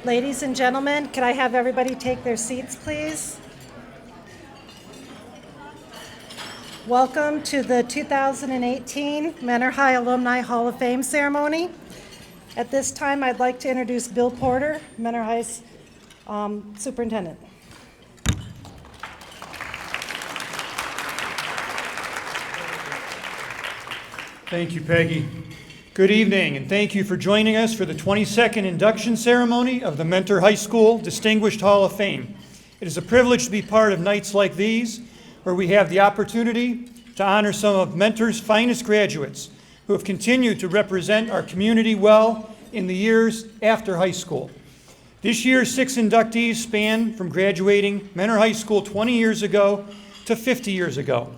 Ladies and gentlemen, could I have everybody take their seats, please? Welcome to the 2018 Mentor High Alumni Hall of Fame ceremony. At this time, I'd like to introduce Bill Porter, Mentor High's superintendent. Thank you, Peggy. Good evening, and thank you for joining us for the 22nd induction ceremony of the Mentor High School Distinguished Hall of Fame. It is a privilege to be part of nights like these, where we have the opportunity to honor some of Mentor's finest graduates who have continued to represent our community well in the years after high school. This year's 6 inductees span from graduating Mentor High School 20 years ago to 50 years ago.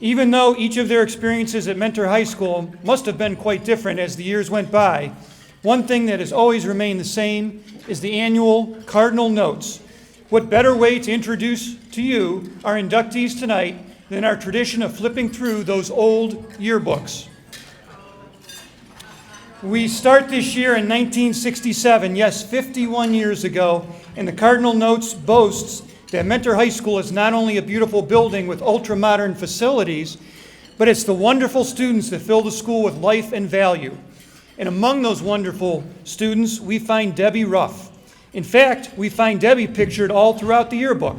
Even though each of their experiences at Mentor High School must have been quite different as the years went by, one thing that has always remained the same is the annual Cardinal Notes. What better way to introduce to you our inductees tonight than our tradition of flipping through those old yearbooks. We start this year in 1967, yes, 51 years ago, and the Cardinal Notes boasts that Mentor High School is not only a beautiful building with ultra-modern facilities, but it's the wonderful students that fill the school with life and value. And among those wonderful students, we find Debbie Ruff. In fact, we find Debbie pictured all throughout the yearbook.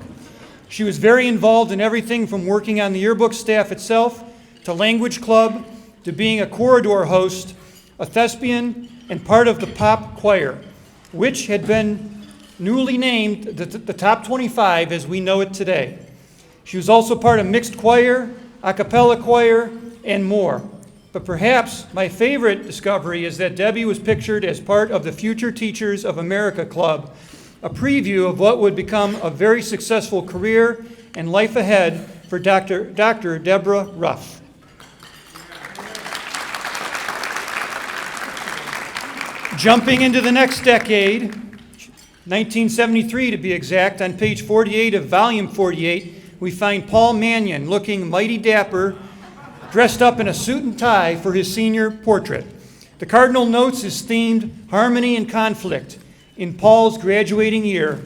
She was very involved in everything from working on the yearbook staff itself, to language club, to being a corridor host, a thespian, and part of the pop choir, which had been newly named the top 25 as we know it today. She was also part of mixed choir, a cappella choir, and more. But perhaps my favorite discovery is that Debbie was pictured as part of the Future Teachers of America Club, a preview of what would become a very successful career and life ahead for Dr. DEBORAH Ruff. Jumping into the next decade, 1973 to be exact, on page 48 of volume 48, we find Paul Mannion looking mighty dapper, dressed up in a suit and tie for his senior portrait. The Cardinal Notes is themed Harmony and Conflict in Paul's graduating year,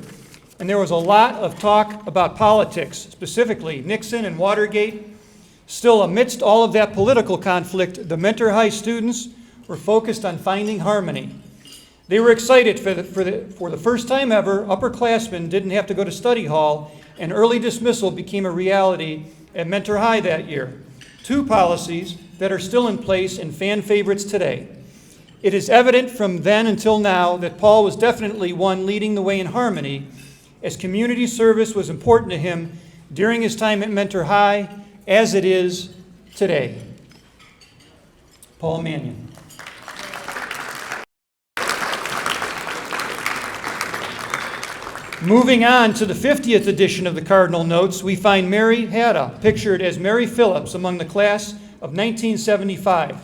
and there was a lot of talk about politics, specifically Nixon and Watergate. Still, amidst all of that political conflict, the Mentor High students were focused on finding harmony. They were excited for the first time ever, upperclassmen didn't have to go to study hall, and early dismissal became a reality at Mentor High that year. 2 policies that are still in place and fan favorites today. It is evident from then until now that Paul was definitely one leading the way in harmony, as community service was important to him during his time at Mentor High, as it is today. Paul Mannion. Moving on to the 50th edition of the Cardinal Notes, we find Mary HADA, pictured as Mary Phillips among the class of 1975.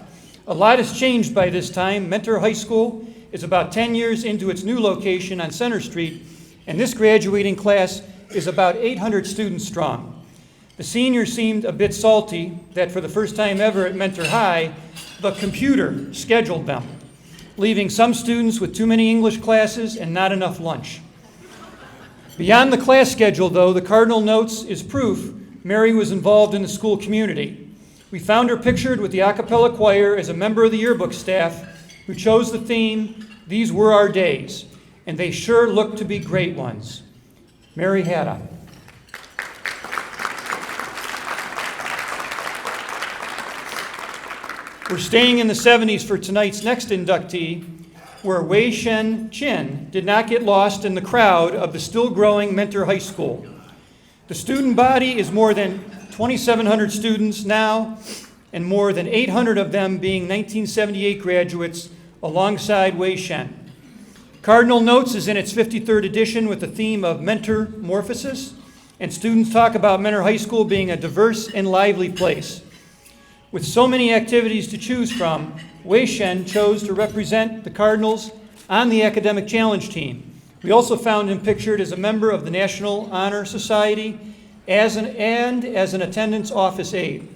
A lot has changed by this time. Mentor High School is about 10 years into its new location on Center Street, and this graduating class is about 800 students strong. The seniors seemed a bit salty that for the first time ever at Mentor High, the computer scheduled them, leaving some students with too many English classes and not enough lunch. Beyond the class schedule, though, the Cardinal Notes is proof Mary was involved in the school community. We found her pictured with the a cappella choir as a member of the yearbook staff who chose the theme, These Were Our Days, and they sure looked to be great ones. Mary HADA. We're staying in the 70s for tonight's next inductee, where Wei Shen Chin did not get lost in the crowd of the still growing Mentor High School. The student body is more than 2,700 students now, and more than 800 of them being 1978 graduates alongside Wei Shen. Cardinal Notes is in its 53rd edition with the theme of mentormorphosis, and students talk about Mentor High School being a diverse and lively place. With so many activities to choose from, Wei Shen chose to represent the Cardinals on the Academic Challenge team. We also found him pictured as a member of the National Honor Society as an attendance office aide.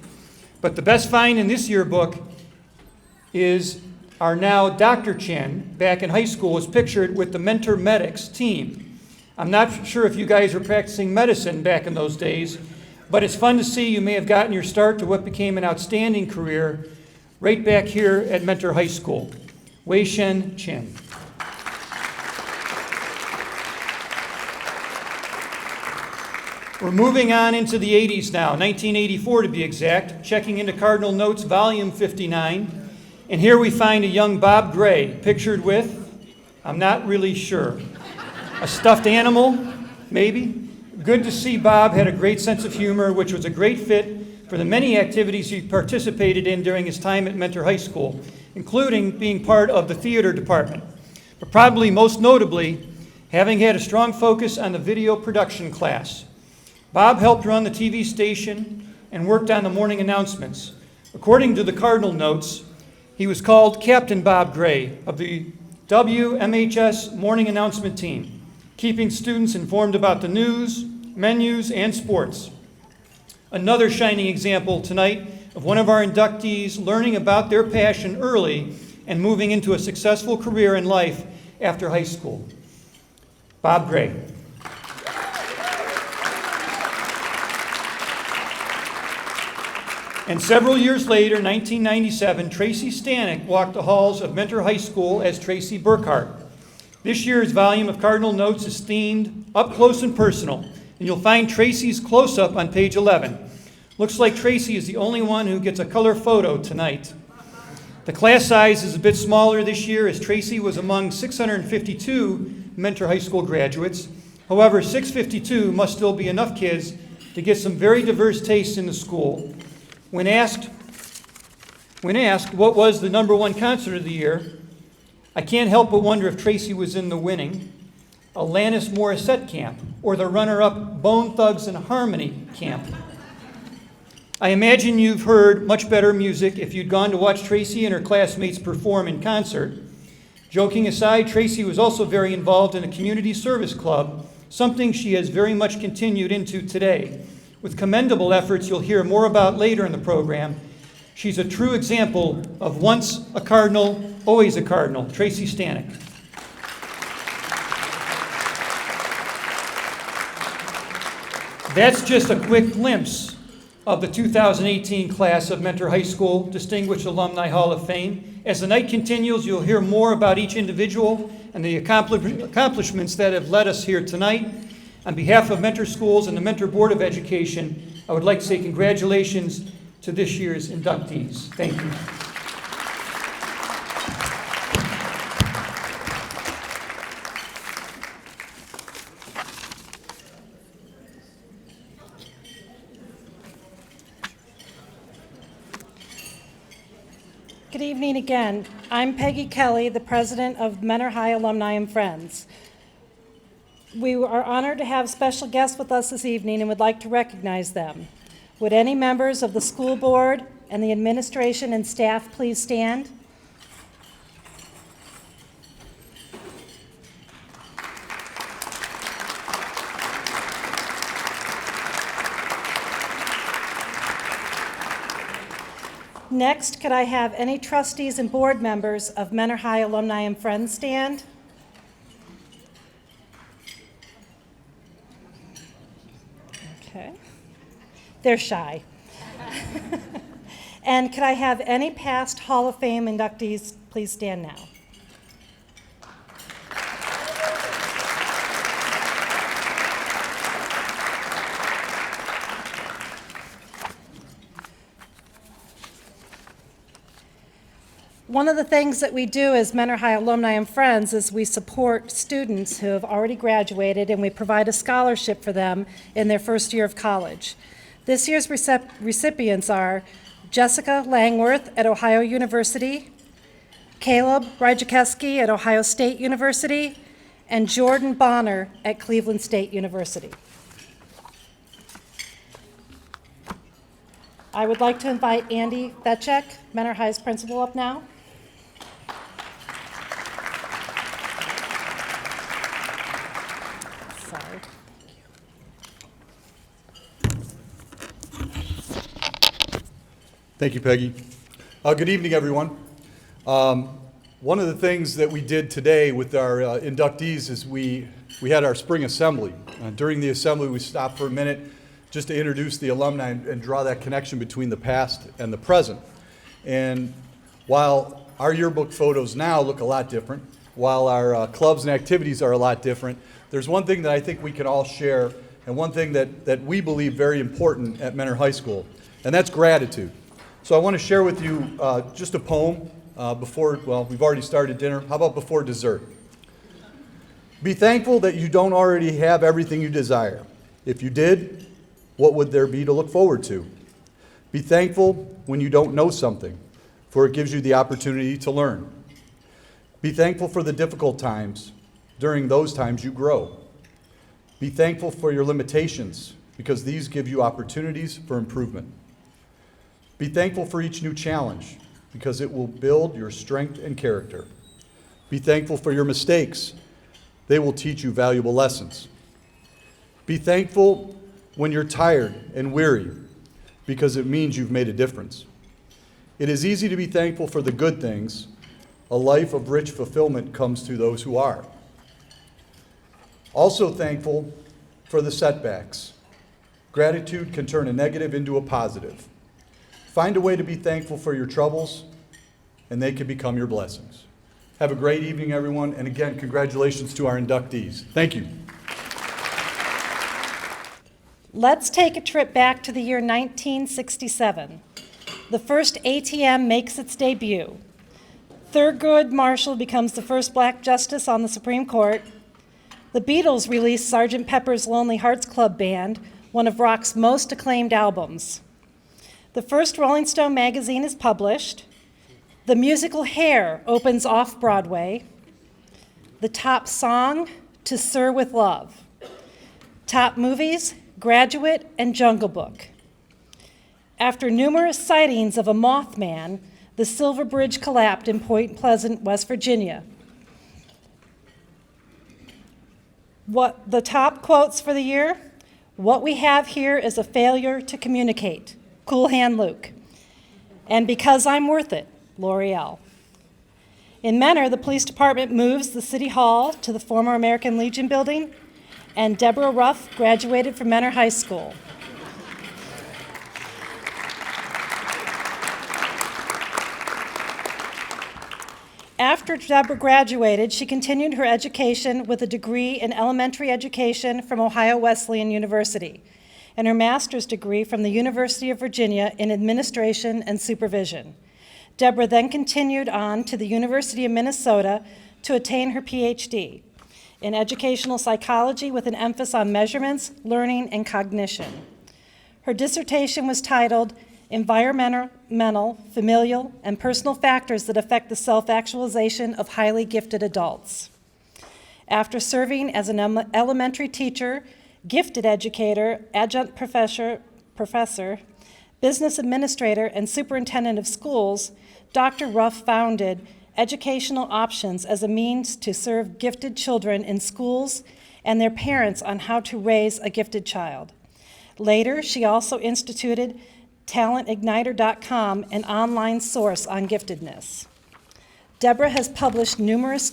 But the best find in this yearbook is our now Dr. Chen, back in high school, was pictured with the Mentor Medics team. I'm not sure if you guys were practicing medicine back in those days, but it's fun to see you may have gotten your start to what became an outstanding career right back here at Mentor High School. Wei Shen Chen. We're moving on into the 80s now, 1984 to be exact, checking into Cardinal Notes, volume 59. And here we find a young Bob Gray, pictured with, I'm not really sure, a stuffed animal, maybe? Good to see Bob had a great sense of humor, which was a great fit for the many activities he participated in during his time at Mentor High School, including being part of the theater department. But probably most notably, having had a strong focus on the video production class. Bob helped run the TV station and worked on the morning announcements. According to the Cardinal Notes, he was called Captain Bob Gray of the WMHS morning announcement team, keeping students informed about the news, menus, and sports. Another shining example tonight of one of our inductees learning about their passion early and moving into a successful career in life after high school. Bob Gray. And several years later, 1997, TRACY STANEK walked the halls of Mentor High School as Tracy Burkhart. This year's volume of Cardinal Notes is themed Up Close and Personal, and you'll find Tracy's close-up on page 11. Looks like Tracy is the only one who gets a color photo tonight. The class size is a bit smaller this year, as Tracy was among 652 Mentor High School graduates. However, 652 must still be enough kids to get some very diverse tastes in the school. When asked what was the #1 concert of the year, I can't help but wonder if Tracy was in the winning Alanis Morissette camp or the runner-up Bone Thugs and Harmony camp. I imagine you've heard much better music if you'd gone to watch Tracy and her classmates perform in concert. Joking aside, Tracy was also very involved in a community service club, something she has very much continued into today. With commendable efforts you'll hear more about later in the program, she's a true example of once a Cardinal, always a Cardinal, Tracy Stanek. That's just a quick glimpse of the 2018 class of Mentor High School Distinguished Alumni Hall of Fame. As the night continues, you'll hear more about each individual and the accomplishments that have led us here tonight. On behalf of Mentor Schools and the Mentor Board of Education, I would like to say congratulations to this year's inductees. Thank you. Good evening again. I'm Peggy Kelly, the president of Mentor High Alumni and Friends. We are honored to have special guests with us this evening and would like to recognize them. Would any members of the school board and the administration and staff please stand? Next, could I have any trustees and board members of Mentor High Alumni and Friends stand? Okay. They're shy. And could I have any past Hall of Fame inductees please stand now? One of the things that we do as Mentor High Alumni and Friends is we support students who have already graduated, and we provide a scholarship for them in their first year of college. This year's recipients are Jessica Langworth at Ohio University, Caleb Rajkowski at Ohio State University, and Jordan Bonner at Cleveland State University. I would like to invite Andy Betchek, Mentor High's principal, up now. Sorry. Thank you, Peggy. Good evening, everyone. One of the things that we did today with our inductees is we had our spring assembly. During the assembly, we stopped for a minute just to introduce the alumni and draw that connection between the past and the present. And while our yearbook photos now look a lot different, while our clubs and activities are a lot different, there's one thing that I think we can all share, and one thing that we believe very important at Mentor High School, and that's gratitude. So I want to share with you just a poem before, well, we've already started dinner. How about before dessert? Be thankful that you don't already have everything you desire. If you did, what would there be to look forward to? Be thankful when you don't know something, for it gives you the opportunity to learn. Be thankful for the difficult times. During those times you grow. Be thankful for your limitations, because these give you opportunities for improvement. Be thankful for each new challenge, because it will build your strength and character. Be thankful for your mistakes. They will teach you valuable lessons. Be thankful when you're tired and weary, because it means you've made a difference. It is easy to be thankful for the good things. A life of rich fulfillment comes to those who are. Also thankful for the setbacks. Gratitude can turn a negative into a positive. Find a way to be thankful for your troubles, and they can become your blessings. Have a great evening, everyone, and again, congratulations to our inductees. Thank you. Let's take a trip back to the year 1967. The first ATM makes its debut. Thurgood Marshall becomes the first black justice on the Supreme Court. The Beatles released Sgt. Pepper's Lonely Hearts Club Band, one of rock's most acclaimed albums. The first Rolling Stone magazine is published. The musical Hair opens off-Broadway. The top song, To Sir with Love. Top movies, Graduate and Jungle Book. After numerous sightings of a Mothman, the Silver Bridge collapsed in Point Pleasant, West Virginia. What the top quotes for the year? What we have here is a failure to communicate. Cool Hand Luke. And Because I'm Worth It, L'Oreal. In Mentor, the police department moves the city hall to the former American Legion building, and Deborah Ruff graduated from Mentor High School. After Deborah graduated, she continued her education with a degree in elementary education from Ohio Wesleyan University and her master's degree from the University of Virginia in administration and supervision. Deborah then continued on to the University of Minnesota to attain her PhD in educational psychology with an emphasis on measurements, learning, and cognition. Her dissertation was titled Environmental, Familial, and Personal Factors That Affect the Self-Actualization of Highly Gifted Adults. After serving as an elementary teacher, gifted educator, adjunct professor, business administrator, and superintendent of schools, Dr. Ruff founded Educational Options as a means to serve gifted children in schools and their parents on how to raise a gifted child. Later, she also instituted TalentIgniter.com, an online source on giftedness. Deborah has been published numerous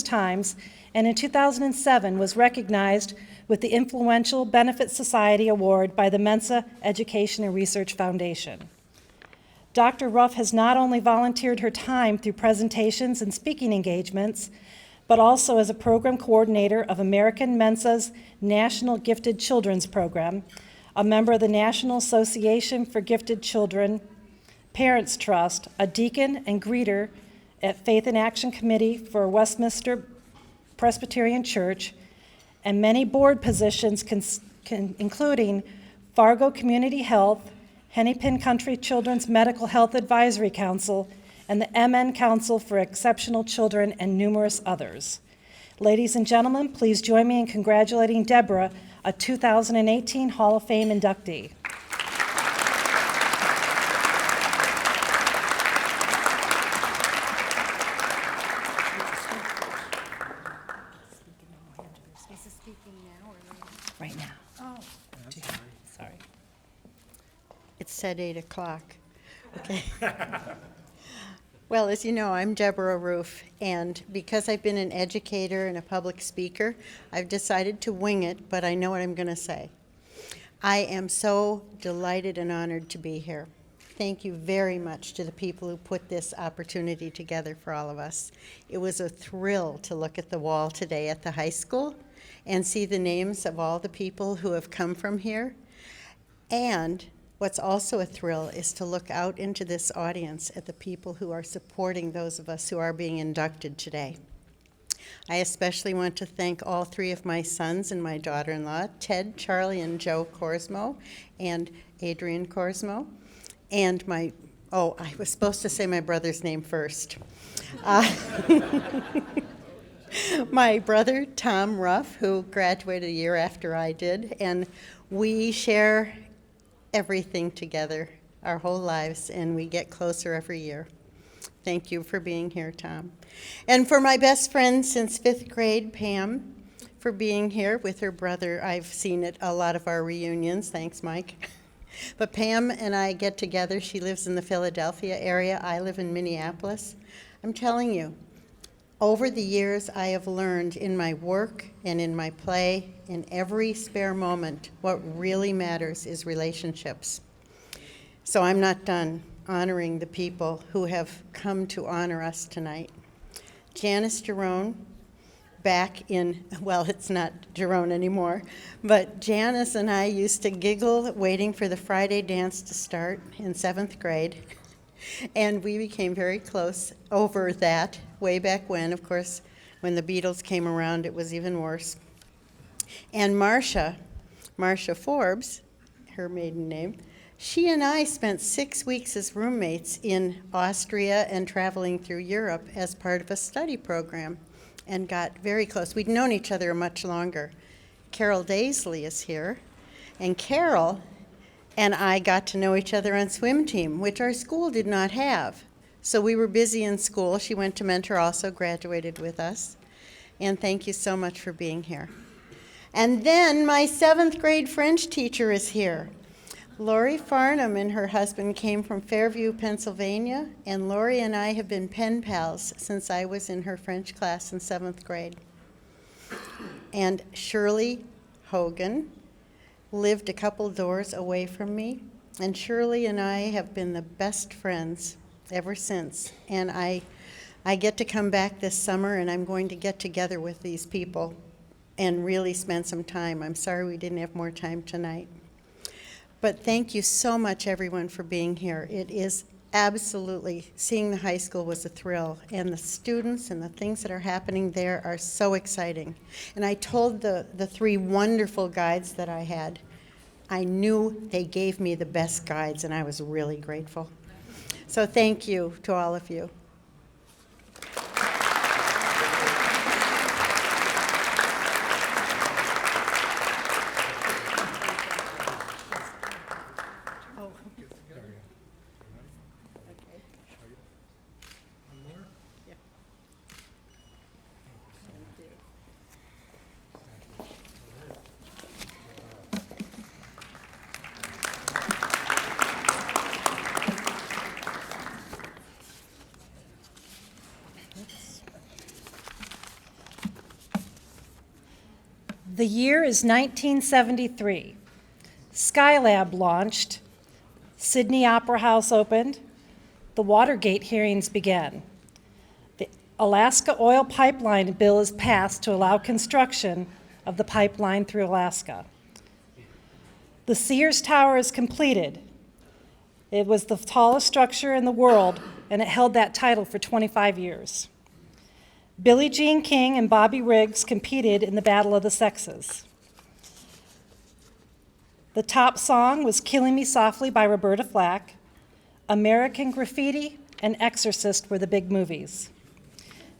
times, and in 2007 was recognized with the influential Benefit Society Award by the Mensa Education and Research Foundation. Dr. Ruff has not only volunteered her time through presentations and speaking engagements, but also as a program coordinator of American Mensa's National Gifted Children's Program, a member of the National Association for Gifted Children, Parents Trust, a deacon and greeter at Faith in Action Committee for Westminster Presbyterian Church, and many board positions including Fargo Community Health, Hennepin Country Children's Medical Health Advisory Council, and the MN Council for Exceptional Children, and numerous others. Ladies and gentlemen, please join me in congratulating Deborah, a 2018 Hall of Fame inductee. Is this speaking now or later? Right now. Oh, Sorry. it said 8 o'clock. Okay. Well, as you know, I'm Deborah Roof, and because I've been an educator and a public speaker, I've decided to wing it, but I know what I'm going to say. I am so delighted and honored to be here. Thank you very much to the people who put this opportunity together for all of us. It was a thrill to look at the wall today at the high school and see the names of all the people who have come from here. And what's also a thrill is to look out into this audience at the people who are supporting those of us who are being inducted today. I especially want to thank all three of my sons and my daughter-in-law, Ted, Charlie, and Joe Korsmo, and Adrian Korsmo, and I was supposed to say my brother's name first. My brother, Tom Ruff, who graduated a year after I did, and we share everything together our whole lives, and we get closer every year. Thank you for being here, Tom. And for my best friend since 5th grade, Pam, for being here with her brother. I've seen at a lot of our reunions. Thanks, Mike. But Pam and I get together. She lives in the Philadelphia area. I live in Minneapolis. I'm telling you, over the years, I have learned in my work and in my play, in every spare moment, what really matters is relationships. So I'm not done honoring the people who have come to honor us tonight. Janice Jerome, back in, well, it's not Jerome anymore, but Janice and I used to giggle waiting for the Friday dance to start in 7th grade. And we became very close over that way back when. Of course, when the Beatles came around, it was even worse. And Marcia Forbes, her maiden name, she and I spent 6 weeks as roommates in Austria and traveling through Europe as part of a study program and got very close. We'd known each other much longer. Carol Daisley is here, and Carol and I got to know each other on swim team, which our school did not have. So we were busy in school. She went to Mentor, also graduated with us. And thank you so much for being here. And then my 7th grade French teacher is here. Lori Farnham and her husband came from Fairview, Pennsylvania, and Lori and I have been pen pals since I was in her French class in 7th grade. And Shirley Hogan lived a couple doors away from me, and Shirley and I have been the best friends ever since. And I get to come back this summer, and I'm going to get together with these people and really spend some time. I'm sorry we didn't have more time tonight. But thank you so much, everyone, for being here. It is absolutely, seeing the high school was a thrill, and the students and the things that are happening there are so exciting. And I told the three wonderful guides that I had, I knew they gave me the best guides, and I was really grateful. So thank you to all of you. The year is 1973. Skylab launched, Sydney Opera House opened, the Watergate hearings began. The Alaska Oil Pipeline Bill is passed to allow construction of the pipeline through Alaska. The Sears Tower is completed. It was the tallest structure in the world, and it held that title for 25 years. Billie Jean King and Bobby Riggs competed in the Battle of the Sexes. The top song was Killing Me Softly by Roberta Flack. American Graffiti and Exorcist were the big movies.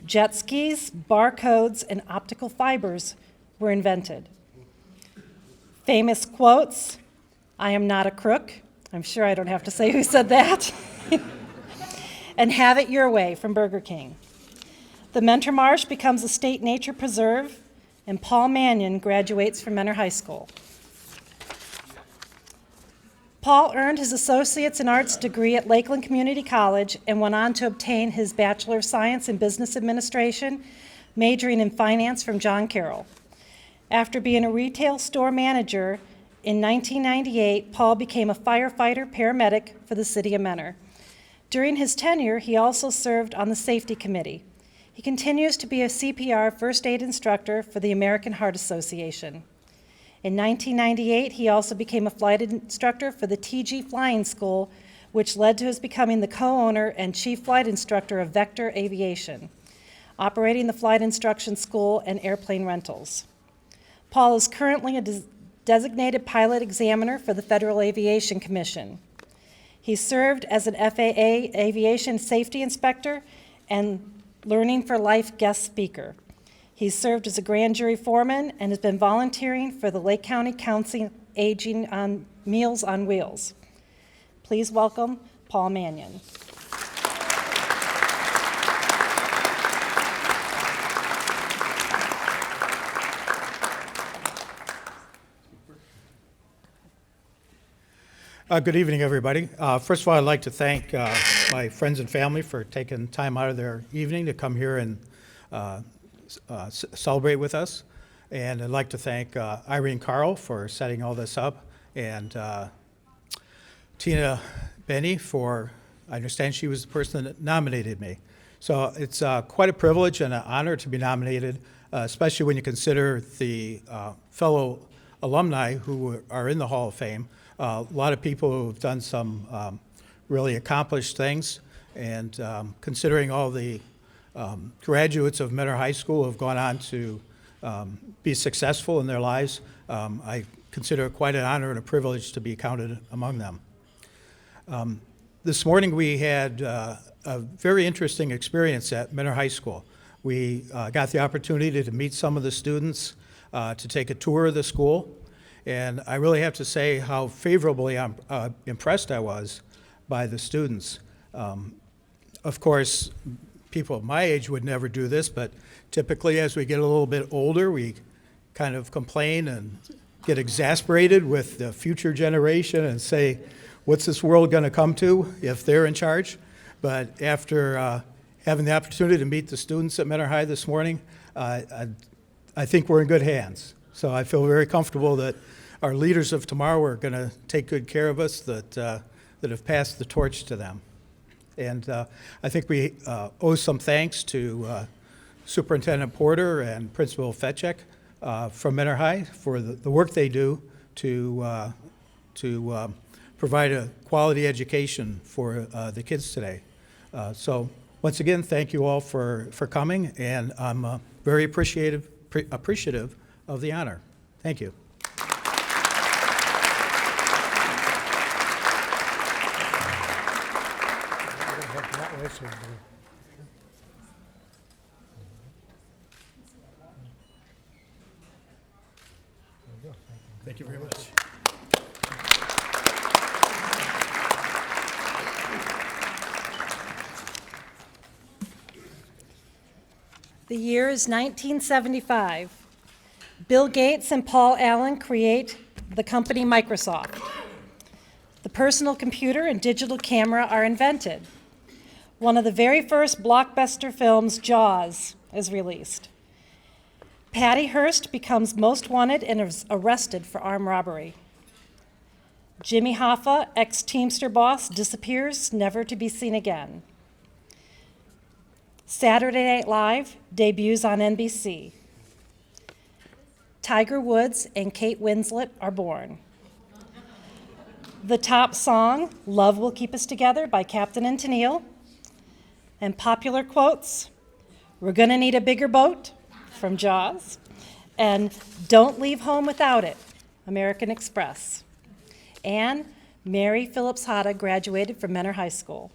Jet skis, barcodes, and optical fibers were invented. Famous quotes, "I am not a crook." I'm sure I don't have to say who said that. And "Have it your way" from Burger King. The Mentor Marsh becomes a state nature preserve, and Paul Mannion graduates from Mentor High School. Paul earned his Associate's in Arts degree at Lakeland Community College and went on to obtain his Bachelor of Science in Business Administration, majoring in finance from John Carroll. After being a retail store manager in 1998, Paul became a firefighter paramedic for the city of Mentor. During his tenure, he also served on the safety committee. He continues to be a CPR first aid instructor for the American Heart Association. In 1998, he also became a flight instructor for the TG Flying School, which led to his becoming the co-owner and chief flight instructor of Vector Aviation, operating the flight instruction school and airplane rentals. Paul is currently a designated pilot examiner for the Federal Aviation Commission. He served as an FAA aviation safety inspector and Learning for Life guest speaker. He's served as a grand jury foreman and has been volunteering for the Lake County Council Aging on Meals on Wheels. Please welcome Paul Mannion. Good evening, everybody. First of all, I'd like to thank my friends and family for taking time out of their evening to come here and celebrate with us. And I'd like to thank Irene Carl for setting all this up, and Tina Benny for, I understand she was the person that nominated me. So it's quite a privilege and an honor to be nominated, especially when you consider the fellow alumni who are in the Hall of Fame. A lot of people who have done some really accomplished things, and considering all the graduates of Mentor High School who have gone on to be successful in their lives, I consider it quite an honor and a privilege to be counted among them. This morning we had a very interesting experience at Mentor High School. We got the opportunity to meet some of the students, to take a tour of the school. And I really have to say how favorably impressed I was by the students. Of course, people of my age would never do this, but typically as we get a little bit older, we kind of complain and get exasperated with the future generation and say, what's this world going to come to if they're in charge? But after having the opportunity to meet the students at Mentor High this morning, I think we're in good hands. So I feel very comfortable that our leaders of tomorrow are going to take good care of us, that have passed the torch to them. And I think we owe some thanks to Superintendent Porter and Principal Fetchek from Mentor High for the work they do to provide a quality education for the kids today. So once again, thank you all for coming, and I'm very appreciative of the honor. Thank you. Thank you very much. The year is 1975. Bill Gates and Paul Allen create the company Microsoft. The personal computer and digital camera are invented. One of the very first blockbuster films, Jaws, is released. Patty Hearst becomes most wanted and is arrested for armed robbery. Jimmy Hoffa, ex-Teamster boss, disappears, never to be seen again. Saturday Night Live debuts on NBC. Tiger Woods and Kate Winslet are born. The top song, Love Will Keep Us Together by Captain and Tennille. And popular quotes, we're gonna need a bigger boat from Jaws, and don't leave home without it, American Express. And Mary Phillips HADA graduated from Mentor High School.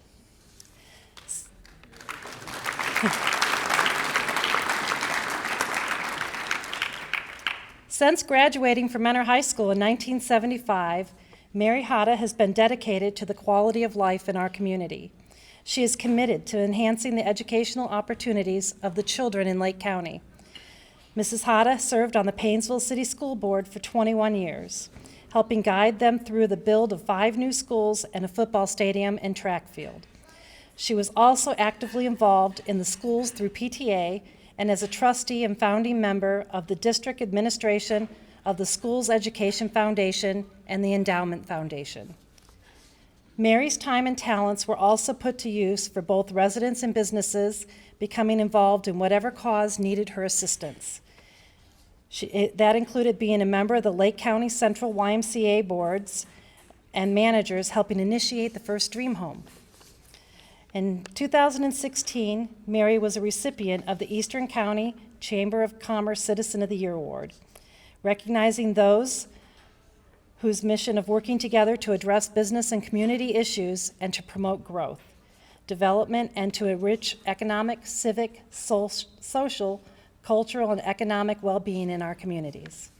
Since graduating from Mentor High School in 1975, Mary HADA has been dedicated to the quality of life in our community. She is committed to enhancing the educational opportunities of the children in Lake County. Mrs. HADA served on the Painesville City School Board for 21 years, helping guide them through the build of 5 new schools and a football stadium and track field. She was also actively involved in the schools through PTA and as a trustee and founding member of the district administration of the Schools Education Foundation and the Endowment Foundation. Mary's time and talents were also put to use for both residents and businesses, becoming involved in whatever cause needed her assistance. That included being a member of the Lake County Central YMCA boards and managers, helping initiate the first Dream Home. In 2016, Mary was a recipient of the Eastern County Chamber of Commerce Citizen of the Year Award, recognizing those whose mission of working together to address business and community issues and to promote growth, development, and to enrich economic, civic, social, cultural, and economic well-being in our communities.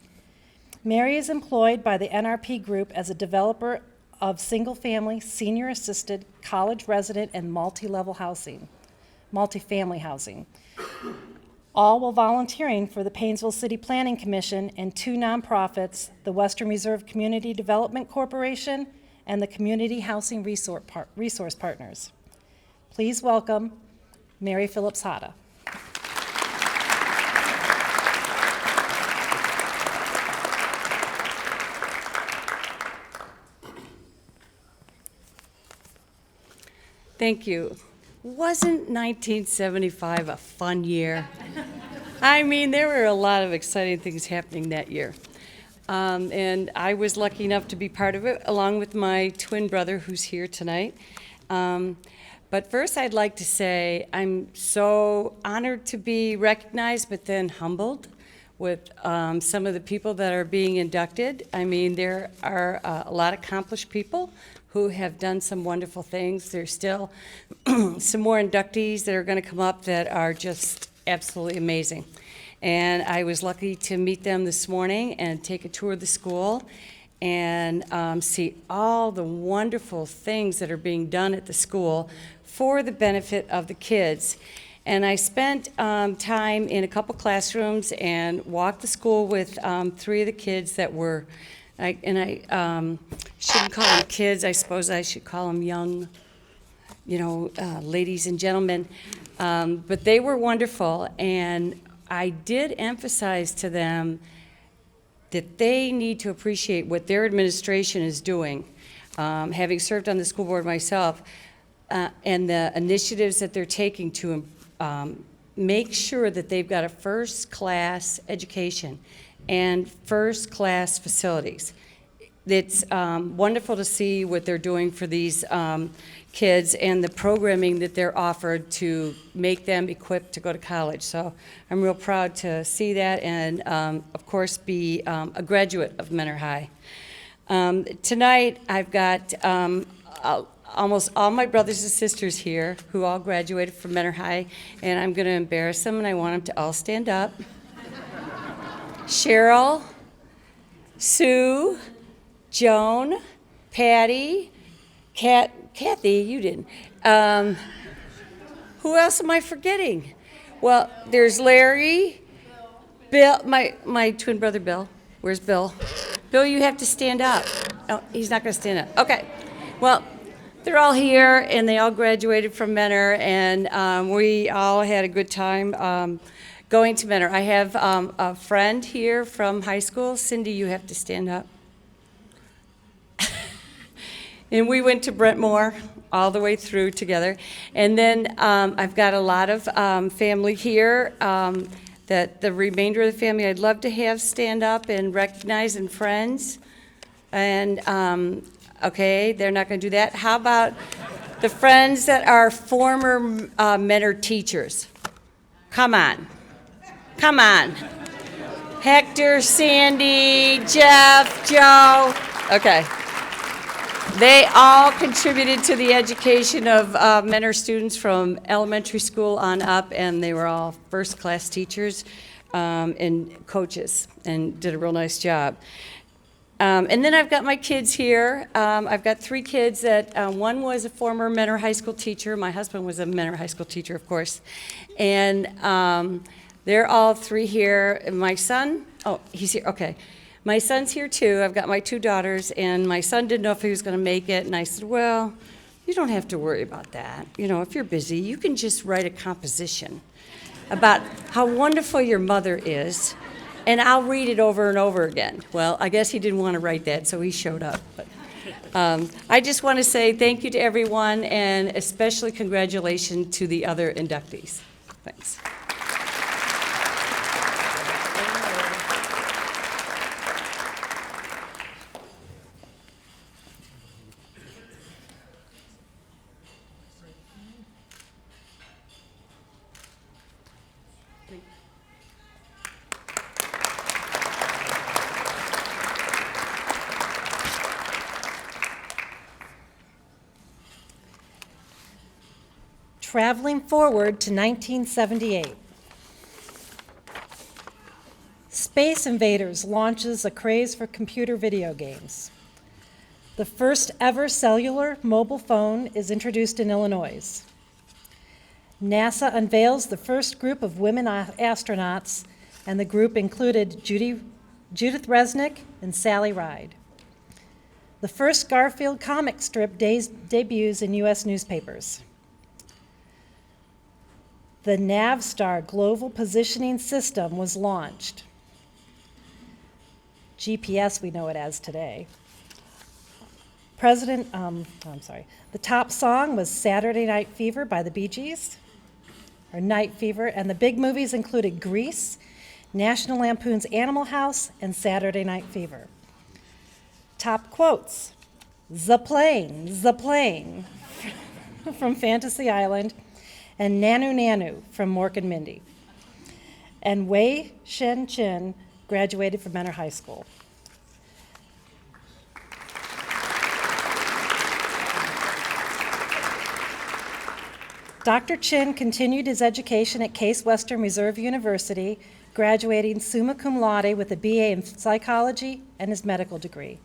Mary is employed by the NRP Group as a developer of single-family, senior-assisted, college resident, and multi-family housing, all while volunteering for the Painesville City Planning Commission and 2 nonprofits, the Western Reserve Community Development Corporation and the Community Housing Resource Partners. Please welcome Mary PHILLIPS HADA. Thank you. Wasn't 1975 a fun year? I mean, there were a lot of exciting things happening that year. And I was lucky enough to be part of it, along with my twin brother, who's here tonight. But first, I'd like to say I'm so honored to be recognized, but then humbled with some of the people that are being inducted. I mean, there are a lot of accomplished people who have done some wonderful things. There's still some more inductees that are going to come up that are just absolutely amazing. And I was lucky to meet them this morning and take a tour of the school and see all the wonderful things that are being done at the school for the benefit of the kids. And I spent time in a couple classrooms and walked the school with 3 of the kids that were, I shouldn't call them kids, I suppose I should call them young, ladies and gentlemen. But they were wonderful, and I did emphasize to them that they need to appreciate what their administration is doing. Having served on the school board myself, and the initiatives that they're taking to make sure that they've got a first-class education and first-class facilities. It's wonderful to see what they're doing for these kids and the programming that they're offered to make them equipped to go to college. So I'm real proud to see that and, of course, be a graduate of Mentor High. Tonight, I've got almost all my brothers and sisters here who all graduated from Mentor High, and I'm going to embarrass them, and I want them to all stand up. Cheryl, Sue, Joan, Patty, Kathy, you didn't. Who else am I forgetting? Well, there's Larry, Bill, my twin brother Bill. Where's Bill? Bill, you have to stand up. Oh, he's not going to stand up. Okay. Well, they're all here, and they all graduated from Mentor, and we all had a good time going to Mentor. I have a friend here from high school. Cindy, you have to stand up. And we went to Brentmore all the way through together. And then I've got a lot of family here that the remainder of the family I'd love to have stand up and recognize, and friends. And okay, they're not going to do that. How about the friends that are former Mentor teachers? Come on. Come on. Hector, Sandy, Jeff, Joe. Okay. They all contributed to the education of Mentor students from elementary school on up, and they were all first-class teachers and coaches and did a real nice job. And then I've got my kids here. I've got 3 kids that one was a former Mentor High School teacher. My husband was a Mentor High School teacher, of course. And they're all 3 here. And my son, oh, he's here, okay. My son's here too. I've got my 2 daughters, and my son didn't know if he was going to make it, and I said, well, you don't have to worry about that. You know, if you're busy, you can just write a composition about how wonderful your mother is, and I'll read it over and over again. Well, I guess he didn't want to write that, so he showed up. But I just want to say thank you to everyone, and especially congratulations to the other inductees. Thanks. Traveling forward to 1978. Space Invaders launches a craze for computer video games. The first ever cellular mobile phone is introduced in Illinois. NASA unveils the first group of women astronauts, and the group included Judith Resnick and Sally Ride. The first Garfield comic strip debuts in U.S. newspapers. The Navstar Global Positioning System was launched. GPS, we know it as today. The top song was Saturday Night Fever by the Bee Gees, or Night Fever, and the big movies included Grease, National Lampoon's Animal House, and Saturday Night Fever. Top quotes: "Zaplane, Zaplane," from Fantasy Island, and "Nanu Nanu" from Mork and Mindy. And Wei Shen Chin graduated from Mentor High School. Dr. Chin continued his education at Case Western Reserve University, graduating summa cum laude with a BA in psychology and his medical degree.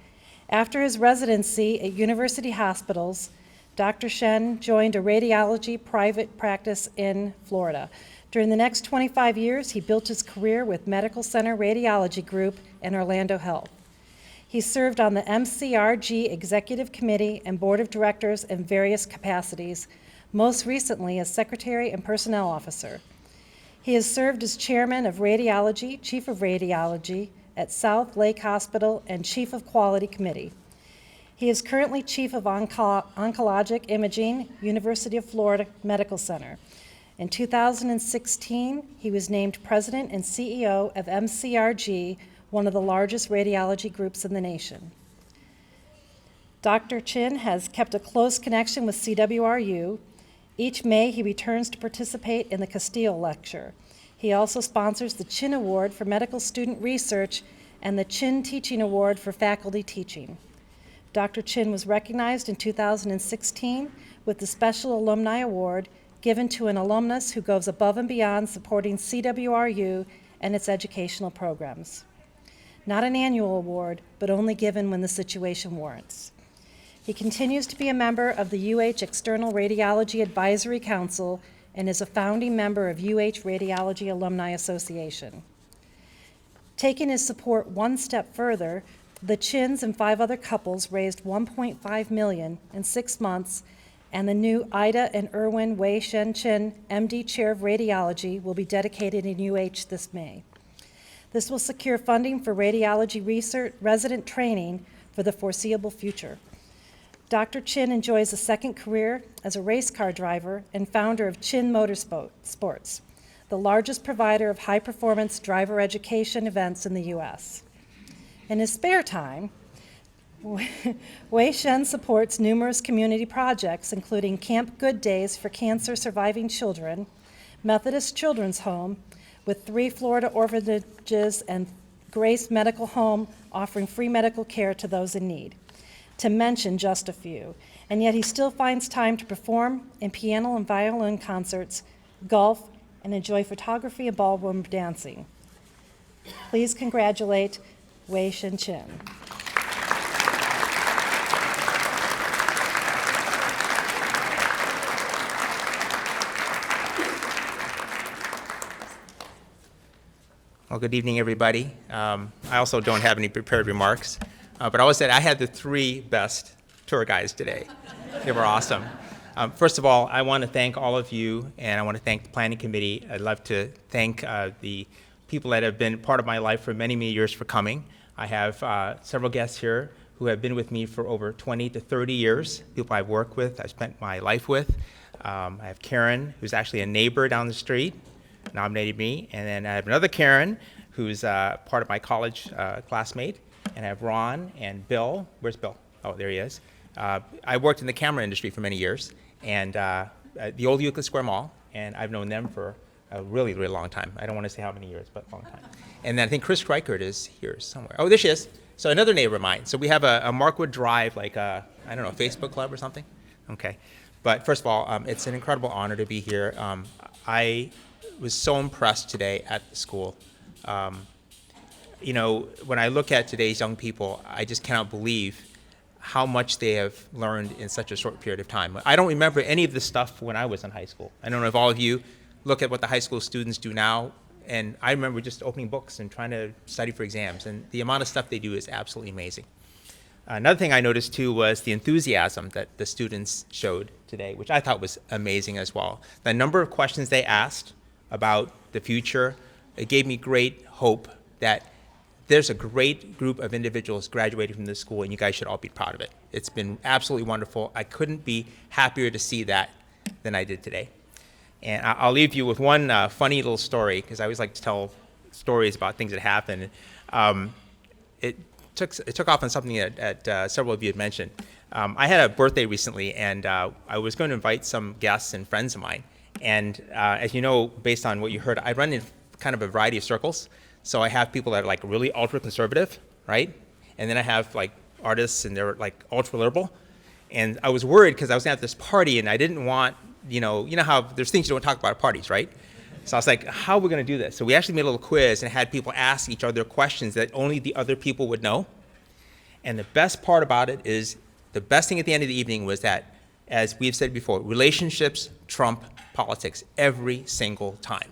After his residency at university hospitals, Dr. Shen joined a radiology private practice in Florida. During the next 25 years, he built his career with Medical Center Radiology Group and Orlando Health. He served on the MCRG Executive Committee and Board of Directors in various capacities, most recently as Secretary and Personnel Officer. He has served as Chairman of Radiology, Chief of Radiology at South Lake Hospital, and Chief of Quality Committee. He is currently Chief of Oncologic Imaging, University of Florida Medical Center. In 2016, he was named President and CEO of MCRG, one of the largest radiology groups in the nation. Dr. Chin has kept a close connection with CWRU. Each May, he returns to participate in the Castile Lecture. He also sponsors the Chin Award for Medical Student Research and the Chin Teaching Award for Faculty Teaching. Dr. Chin was recognized in 2016 with the Special Alumni Award given to an alumnus who goes above and beyond supporting CWRU and its educational programs. Not an annual award, but only given when the situation warrants. He continues to be a member of the UH External Radiology Advisory Council and is a founding member of UH Radiology Alumni Association. Taking his support one step further, the Chins and 5 other couples raised $1.5 million in 6 months, and the new Ida and Erwin Wei Shen Chin MD Chair of Radiology will be dedicated in UH this May. This will secure funding for radiology research resident training for the foreseeable future. Dr. Chin enjoys a second career as a race car driver and founder of Chin Motorsports, the largest provider of high-performance driver education events in the U.S. In his spare time, Wei Shen supports numerous community projects, including Camp Good Days for cancer surviving children, Methodist Children's Home, with 3 Florida orphanages, and Grace Medical Home, offering free medical care to those in need, to mention just a few. And yet he still finds time to perform in piano and violin concerts, golf, and enjoy photography and ballroom dancing. Please congratulate Wei Shen Chin. Well, good evening, everybody. I also don't have any prepared remarks, but I always said I had the 3 best tour guides today. They were awesome. First of all, I want to thank all of you, and I want to thank the Planning Committee. I'd love to thank the people that have been part of my life for many, many years for coming. I have several guests here who have been with me for over 20 to 30 years, people I've worked with, I've spent my life with. I have Karen, who's actually a neighbor down the street, nominated me, and then I have another Karen, who's part of my college classmate, and I have Ron and Bill. Where's Bill? Oh, there he is. I worked in the camera industry for many years, and at the old Euclid Square Mall, and I've known them for a really, really long time. I don't want to say how many years, but a long time. And then I think Chris Reichert is here somewhere. Oh, there she is. So another neighbor of mine. So we have a Markwood Drive, like a, I don't know, Facebook club or something? Okay. But first of all, it's an incredible honor to be here. I was so impressed today at the school. You know, when I look at today's young people, I just cannot believe how much they have learned in such a short period of time. I don't remember any of this stuff when I was in high school. I don't know if all of you look at what the high school students do now, and I remember just opening books and trying to study for exams, and the amount of stuff they do is absolutely amazing. Another thing I noticed too was the enthusiasm that the students showed today, which I thought was amazing as well. The number of questions they asked about the future, it gave me great hope that there's a great group of individuals graduating from this school, and you guys should all be proud of it. It's been absolutely wonderful. I couldn't be happier to see that than I did today. And I'll leave you with one funny little story, because I always like to tell stories about things that happen. It took off on something that several of you had mentioned. I had a birthday recently, and I was going to invite some guests and friends of mine. And as you know, based on what you heard, I run in kind of a variety of circles. So I have people that are like really ultra conservative, right? And then I have like artists, and they're like ultra liberal. And I was worried because I was at this party, and I didn't want, you know how there's things you don't talk about at parties, right? So I was like, how are we going to do this? So we actually made a little quiz and had people ask each other questions that only the other people would know. And the best part about it is, the best thing at the end of the evening was that, as we've said before, relationships trump politics every single time.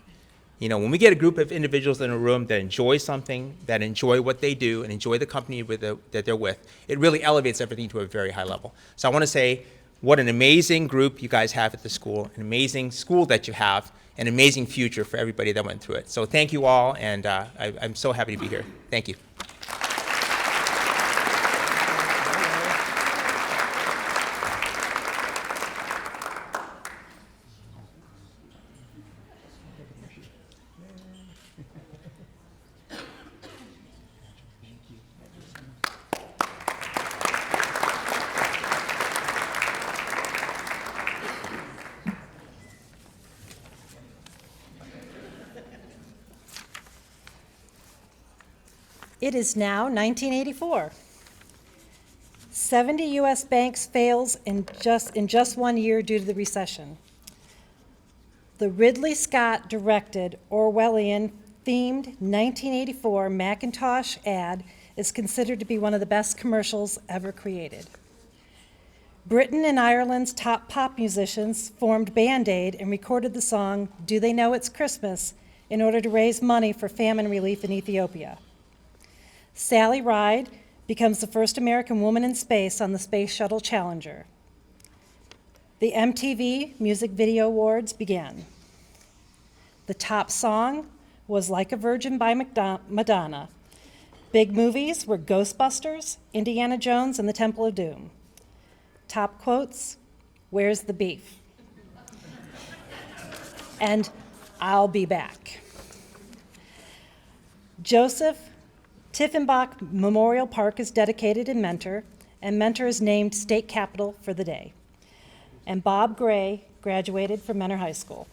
You know, when we get a group of individuals in a room that enjoy something, that enjoy what they do, and enjoy the company that they're with, it really elevates everything to a very high level. So I want to say, what an amazing group you guys have at the school, an amazing school that you have, an amazing future for everybody that went through it. So thank you all, and I'm so happy to be here. Thank you. It is now 1984. 70 U.S. banks fails in just 1 year due to the recession. The Ridley Scott directed Orwellian themed 1984 Macintosh ad is considered to be one of the best commercials ever created. Britain and Ireland's top pop musicians formed Band Aid and recorded the song "Do They Know It's Christmas" in order to raise money for famine relief in Ethiopia. Sally Ride becomes the first American woman in space on the Space Shuttle Challenger. The MTV Music Video Awards began. The top song was "Like a Virgin" by Madonna. Big movies were Ghostbusters, Indiana Jones, and the Temple of Doom. Top quotes, "Where's the beef?" and "I'll be back." Joseph Tiffenbach Memorial Park is dedicated in Mentor, and Mentor is named state capital for the day. And Bob Gray graduated from Mentor High School.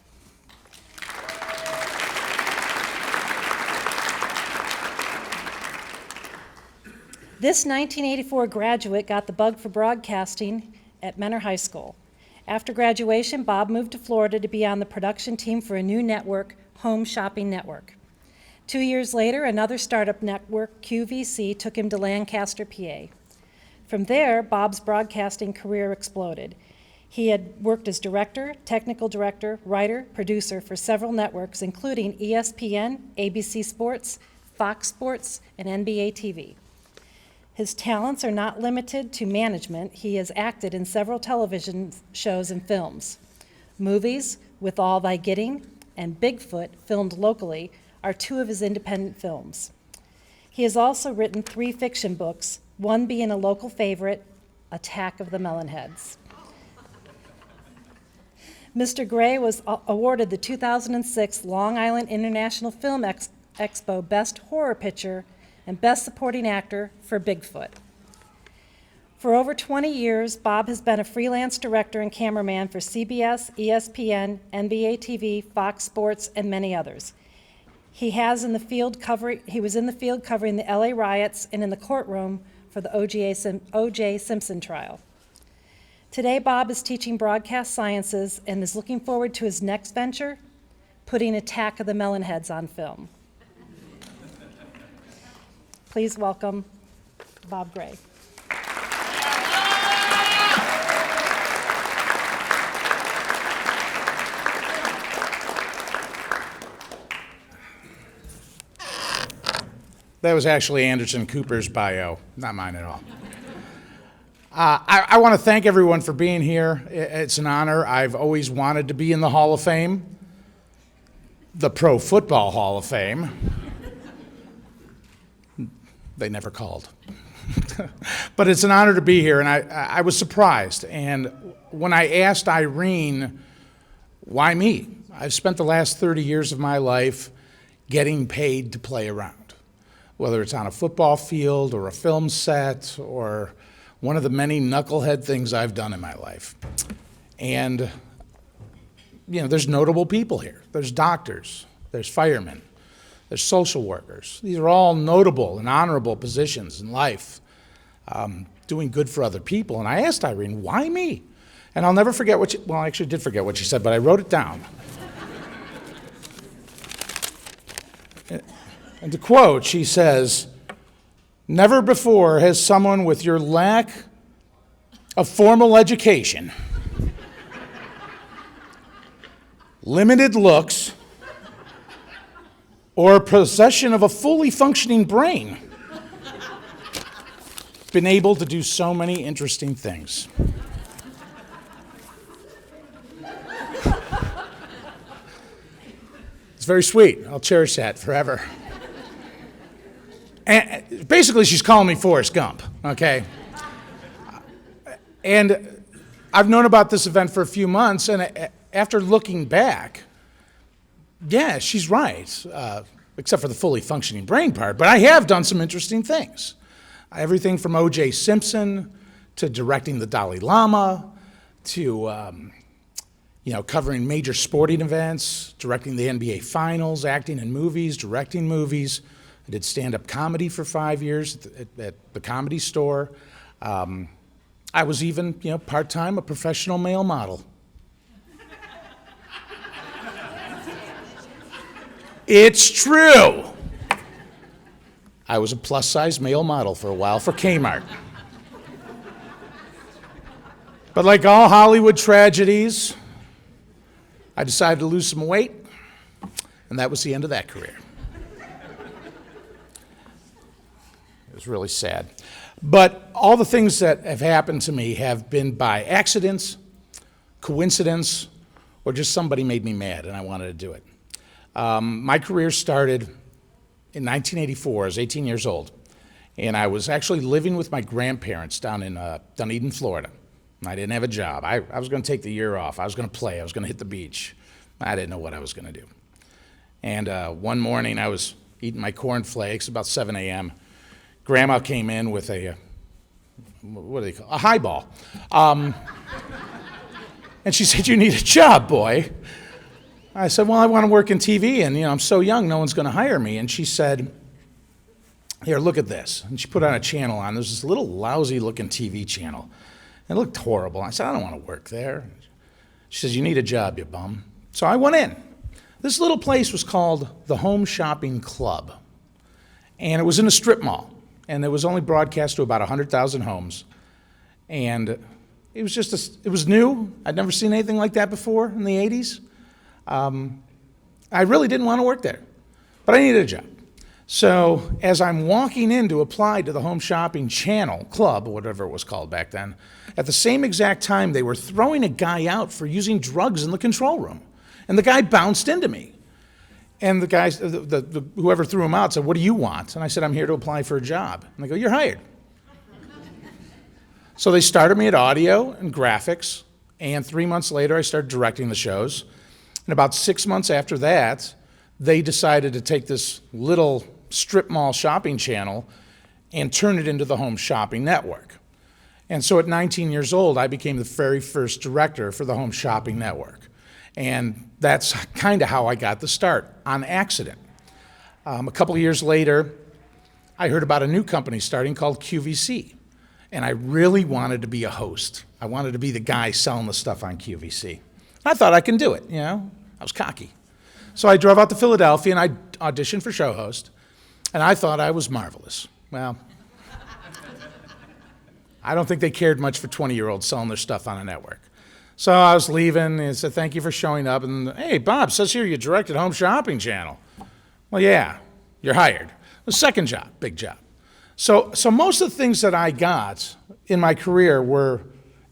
This 1984 graduate got the bug for broadcasting at Mentor High School. After graduation, Bob moved to Florida to be on the production team for a new network, Home Shopping Network. 2 years later, another startup network, QVC, took him to Lancaster, PA. From there, Bob's broadcasting career exploded. He had worked as director, technical director, writer, producer for several networks, including ESPN, ABC Sports, Fox Sports, and NBA TV. His talents are not limited to management. He has acted in several television shows and films. Movies, With All Thy Getting and Bigfoot, filmed locally, are two of his independent films. He has also written 3 fiction books, one being a local favorite, Attack of the Melonheads. Mr. Gray was awarded the 2006 Long Island International Film Expo Best Horror Picture and Best Supporting Actor for Bigfoot. For over 20 years, Bob has been a freelance director and cameraman for CBS, ESPN, NBA TV, Fox Sports, and many others. He was in the field covering the LA riots and in the courtroom for the O.J. Simpson trial. Today, Bob is teaching broadcast sciences and is looking forward to his next venture, putting Attack of the Melonheads on film. Please welcome Bob Gray. That was actually Anderson Cooper's bio, not mine at all. I want to thank everyone for being here. It's an honor. I've always wanted to be in the Hall of Fame, the Pro Football Hall of Fame. They never called. But it's an honor to be here, and I was surprised. And when I asked Irene, why me? I've spent the last 30 years of my life getting paid to play around, whether it's on a football field or a film set or one of the many knucklehead things I've done in my life. And, you know, there's notable people here. There's doctors, there's firemen, there's social workers. These are all notable and honorable positions in life, doing good for other people. And I asked Irene, why me? And I'll never forget what I actually did forget what she said, but I wrote it down. And to quote, she says, "Never before has someone with your lack of formal education, limited looks, or possession of a fully functioning brain been able to do so many interesting things." It's very sweet. I'll cherish that forever. And basically, she's calling me Forrest Gump, okay? And I've known about this event for a few months, and after looking back, yeah, she's right, except for the fully functioning brain part, but I have done some interesting things. Everything from O.J. Simpson to directing the Dalai Lama to covering major sporting events, directing the NBA Finals, acting in movies, directing movies. I did stand-up comedy for 5 years at the Comedy Store. I was even, part-time a professional male model. It's true. I was a plus-size male model for a while for Kmart. But like all Hollywood tragedies, I decided to lose some weight, and that was the end of that career. It was really sad. But all the things that have happened to me have been by accidents, coincidence, or just somebody made me mad and I wanted to do it. My career started in 1984. I was 18 years old. And I was actually living with my grandparents down in Dunedin, Florida. I didn't have a job. I was going to take the year off. I was going to play. I was going to hit the beach. I didn't know what I was going to do. And one morning I was eating my cornflakes, about 7 a.m. Grandma came in with a highball. And she said, "You need a job, boy." I said, "Well, I want to work in TV, and I'm so young, no one's going to hire me." And she said, "Here, look at this." And she put on a channel on. There's this little lousy-looking TV channel. It looked horrible. I said, "I don't want to work there." She says, "You need a job, you bum." So I went in. This little place was called the Home Shopping Club, and it was in a strip mall. And it was only broadcast to about 100,000 homes. And It was just, it was new. I'd never seen anything like that before in the 80s. I really didn't want to work there, but I needed a job. So as I'm walking in to apply to the Home Shopping Channel Club, or whatever it was called back then, at the same exact time, they were throwing a guy out for using drugs in the control room. And the guy bounced into me. And the guy, whoever threw him out said, "What do you want?" And I said, "I'm here to apply for a job." And they go, "You're hired." So they started me at audio and graphics, and 3 months later, I started directing the shows. And about 6 months after that, they decided to take this little strip mall shopping channel and turn it into the Home Shopping Network. And so at 19 years old, I became the very first director for the Home Shopping Network. And that's kind of how I got the start, on accident. A couple of years later, I heard about a new company starting called QVC. And I really wanted to be a host. I wanted to be the guy selling the stuff on QVC. I thought I can do it, you know? I was cocky. So I drove out to Philadelphia and I auditioned for show host. And I thought I was marvelous. Well, I don't think they cared much for 20-year-olds selling their stuff on a network. So I was leaving and said, "Thank you for showing up." And, "Hey, Bob, says here you directed Home Shopping Channel." "Well, yeah, you're hired." The second job, big job. So most of the things that I got in my career were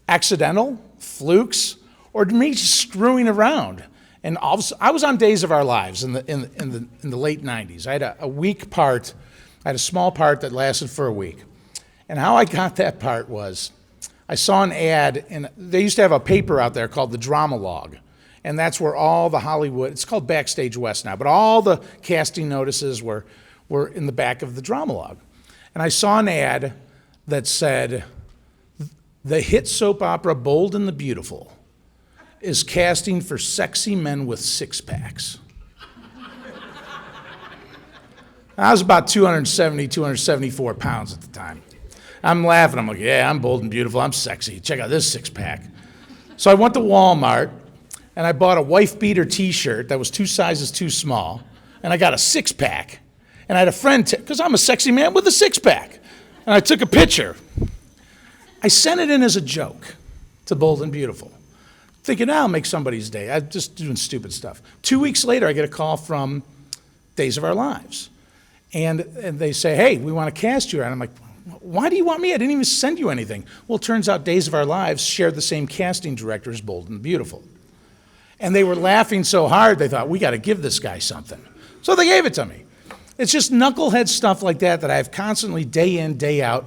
accidental, flukes, or me just screwing around. And I was on Days of Our Lives in the late 90s. I had a week part. I had a small part that lasted for a week. And how I got that part was I saw an ad, and they used to have a paper out there called the Drama Log. And that's where all the Hollywood, it's called Backstage West now, but all the casting notices were in the back of the Drama Log. And I saw an ad that said, "The hit soap opera Bold and the Beautiful is casting for sexy men with six-packs." I was about 270, 274 pounds at the time. I'm laughing. I'm like, "Yeah, I'm bold and beautiful. I'm sexy. Check out this six-pack." So I went to Walmart, and I bought a wife-beater T-shirt that was 2 sizes too small, and I got a six-pack. And I had a friend, because I'm a sexy man with a six-pack. And I took a picture. I sent it in as a joke to Bold and Beautiful, thinking, "I'll make somebody's day." I'm just doing stupid stuff. 2 weeks later, I get a call from Days of Our Lives. And they say, "Hey, we want to cast you." And I'm like, "Why do you want me? I didn't even send you anything." Well, it turns out Days of Our Lives shared the same casting director as Bold and Beautiful. And they were laughing so hard, they thought, "We got to give this guy something." So they gave it to me. It's just knucklehead stuff like that that I've constantly, day in, day out,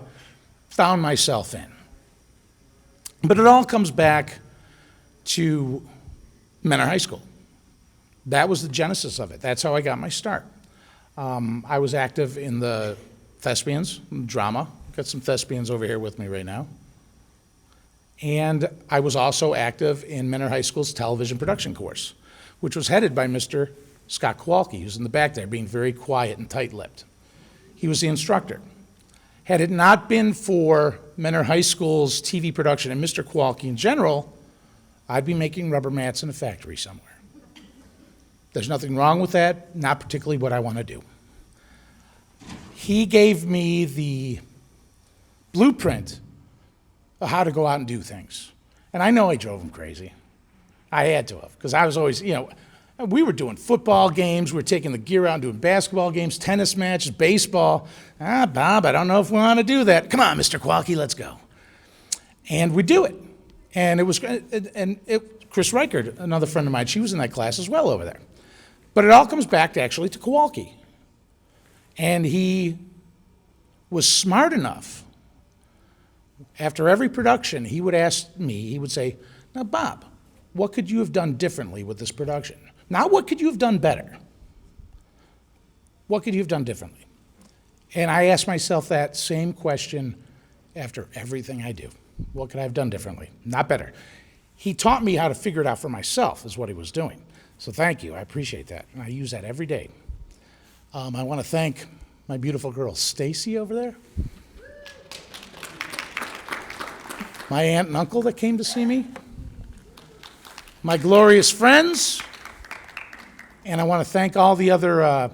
found myself in. But it all comes back to Menor High School. That was the genesis of it. That's how I got my start. I was active in the thespians, drama. Got some thespians over here with me right now. And I was also active in Menor High School's television production course, which was headed by Mr. Scott Kowalski, who's in the back there, being very quiet and tight-lipped. He was the instructor. Had it not been for Menor High School's TV production and Mr. Kowalski in general, I'd be making rubber mats in a factory somewhere. There's nothing wrong with that, not particularly what I want to do. He gave me the blueprint of how to go out and do things. And I know I drove him crazy. I had to have, because I was always, we were doing football games, we were taking the gear out and doing basketball games, tennis matches, baseball. "Bob, I don't know if we want to do that." "Come on, Mr. Kowalski, let's go." And we do it. And it was, Chris Reichert, another friend of mine, she was in that class as well over there. But it all comes back to Kowalski. And he was smart enough. After every production, he would ask me, he would say, "Now, Bob, what could you have done differently with this production? Not what could you have done better. What could you have done differently?" And I ask myself that same question after everything I do. What could I have done differently? Not better. He taught me how to figure it out for myself, is what he was doing. So thank you, I appreciate that. And I use that every day. I want to thank my beautiful girl, Stacy, over there. My aunt and uncle that came to see me. My glorious friends. And I want to thank all the other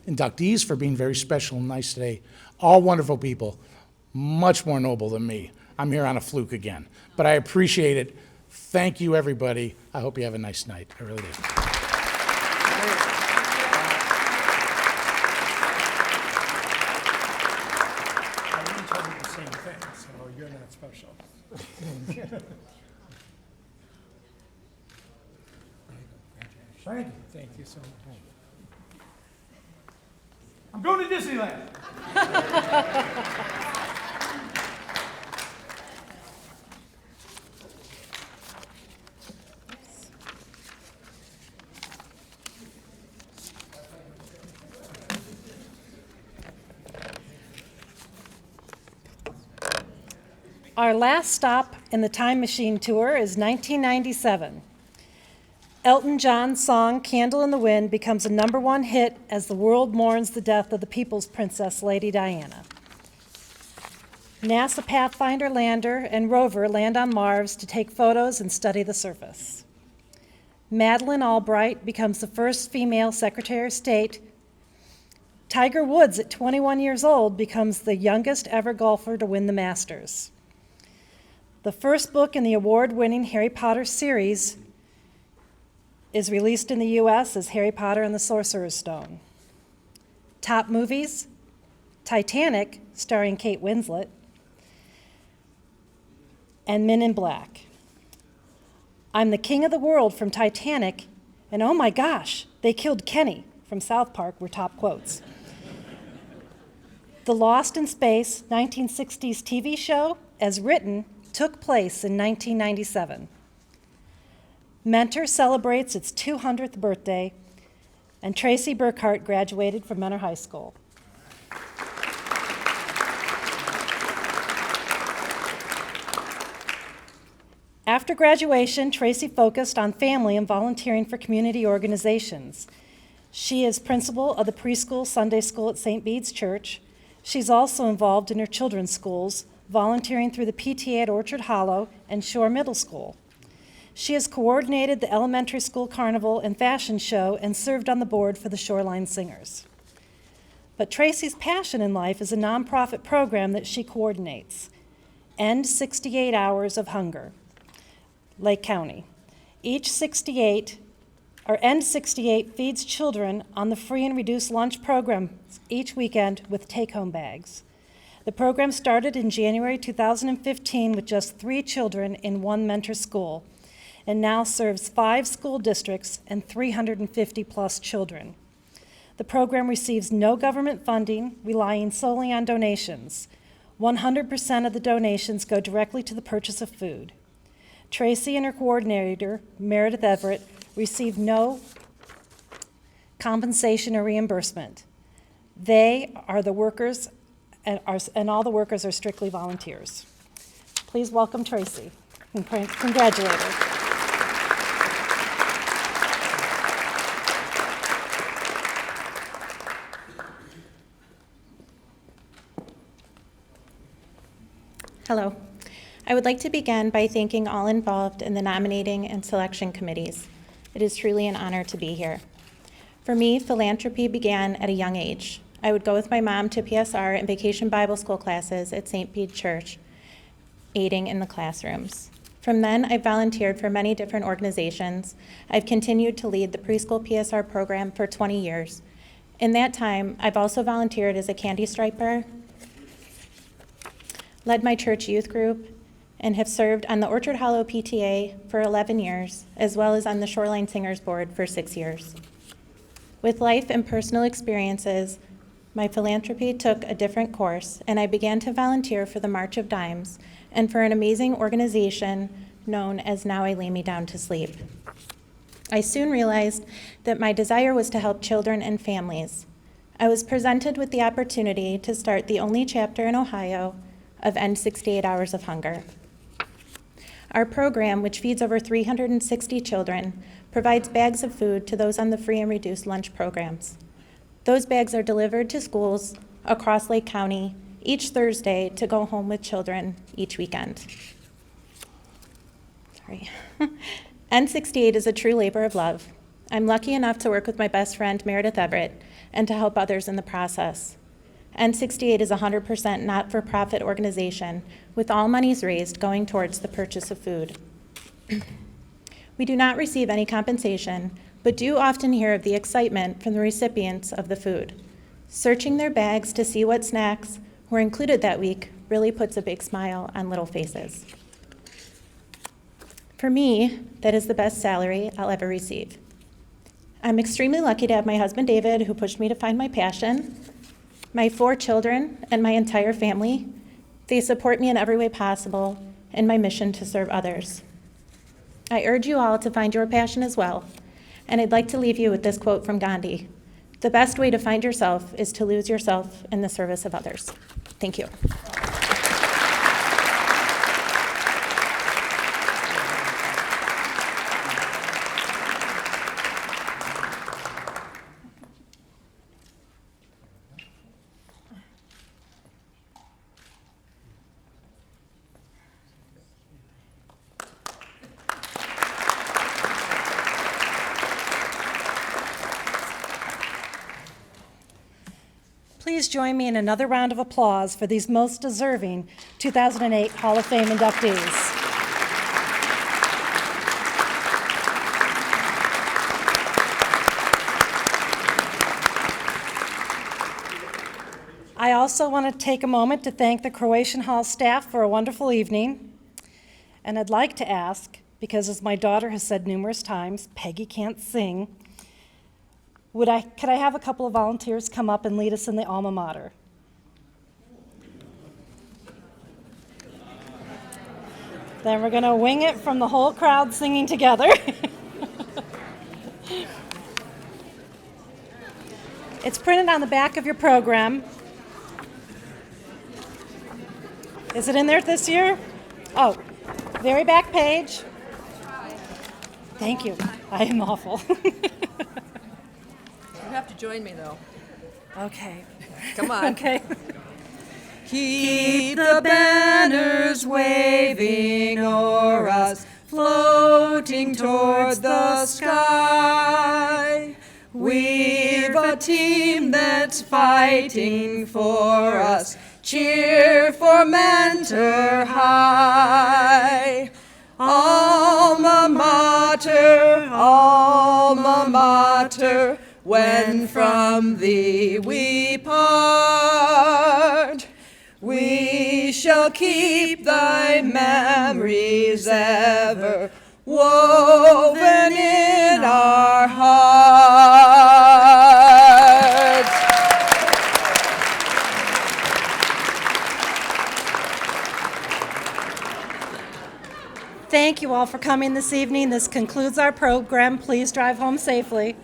inductees for being very special and nice today. All wonderful people, much more noble than me. I'm here on a fluke again. But I appreciate it. Thank you, everybody. I hope you have a nice night. I really do. I didn't tell you the same thing, so you're not special. Thank you so much. I'm going to Disneyland. Our last stop in the Time Machine Tour is 1997. Elton John's song Candle in the Wind becomes a #1 hit as the world mourns the death of the People's Princess, Lady Diana. NASA Pathfinder lander and rover land on Mars to take photos and study the surface. Madeleine Albright becomes the first female Secretary of State. Tiger Woods, at 21 years old, becomes the youngest ever golfer to win the Masters. The first book in the award-winning Harry Potter series is released in the U.S. as Harry Potter and the Sorcerer's Stone. Top movies: Titanic, starring Kate Winslet, and Men in Black. I'm the King of the World from Titanic, and oh my gosh, they killed Kenny from South Park were top quotes. The Lost in Space 1960s TV show, as written, took place in 1997. Mentor celebrates its 200th birthday, and Tracy BURKHART graduated from Mentor High School. After graduation, Tracy focused on family and volunteering for community organizations. She is principal of the preschool Sunday school at St. Bede's Church. She's also involved in her children's schools, volunteering through the PTA at Orchard Hollow and Shore Middle School. She has coordinated the elementary school carnival and fashion show and served on the board for the Shoreline Singers. But Tracy's passion in life is a nonprofit program that she coordinates, End 68 Hours of Hunger, Lake County. End 68 feeds children on the free and reduced lunch program each weekend with take-home bags. The program started in January 2015 with just 3 children in one mentor school, and now serves 5 school districts and 350-plus children. The program receives no government funding, relying solely on donations. 100% of the donations go directly to the purchase of food. Tracy and her coordinator, Meredith Everett, receive no compensation or reimbursement. They are the workers, and all the workers are strictly volunteers. Please welcome Tracy and congratulate her. Hello. I would like to begin by thanking all involved in the nominating and selection committees. It is truly an honor to be here. For me, philanthropy began at a young age. I would go with my mom to PSR and Vacation Bible School classes at St. Bede Church, aiding in the classrooms. From then, I volunteered for many different organizations. I've continued to lead the preschool PSR program for 20 years. In that time, I've also volunteered as a candy striper, led my church youth group, and have served on the Orchard Hollow PTA for 11 years, as well as on the Shoreline Singers Board for 6 years. With life and personal experiences, my philanthropy took a different course, and I began to volunteer for the March of Dimes and for an amazing organization known as Now I Lay Me Down to Sleep. I soon realized that my desire was to help children and families. I was presented with the opportunity to start the only chapter in Ohio of End 68 Hours of Hunger. Our program, which feeds over 360 children, provides bags of food to those on the free and reduced lunch programs. Those bags are delivered to schools across Lake County each Thursday to go home with children each weekend. Sorry. End 68 is a true labor of love. I'm lucky enough to work with my best friend, Meredith Everett, and to help others in the process. End 68 is a 100% not-for-profit organization with all monies raised going towards the purchase of food. We do not receive any compensation, but do often hear of the excitement from the recipients of the food. Searching their bags to see what snacks were included that week really puts a big smile on little faces. For me, that is the best salary I'll ever receive. I'm extremely lucky to have my husband David, who pushed me to find my passion, my 4 children, and my entire family. They support me in every way possible in my mission to serve others. I urge you all to find your passion as well, and I'd like to leave you with this quote from Gandhi: "The best way to find yourself is to lose yourself in the service of others." Thank you. Please join me in another round of applause for these most deserving 2008 Hall of Fame inductees. I also want to take a moment to thank the Croatian Hall staff for a wonderful evening. And I'd like to ask, because as my daughter has said numerous times, Peggy can't sing, could I have a couple of volunteers come up and lead us in the alma mater? Then we're going to wing it from the whole crowd singing together. It's printed on the back of your program. Is it in there this year? Oh, very back page. Thank you. I am awful. You have to join me, though. Okay. Come on. Okay. Keep the banners waving o'er us, floating towards the sky. We've a team that's fighting for us. Cheer for Mentor High. Alma mater, alma mater, when from thee we part, we shall keep thy memories ever woven in our hearts. Thank you all for coming this evening. This concludes our program. Please drive home safely.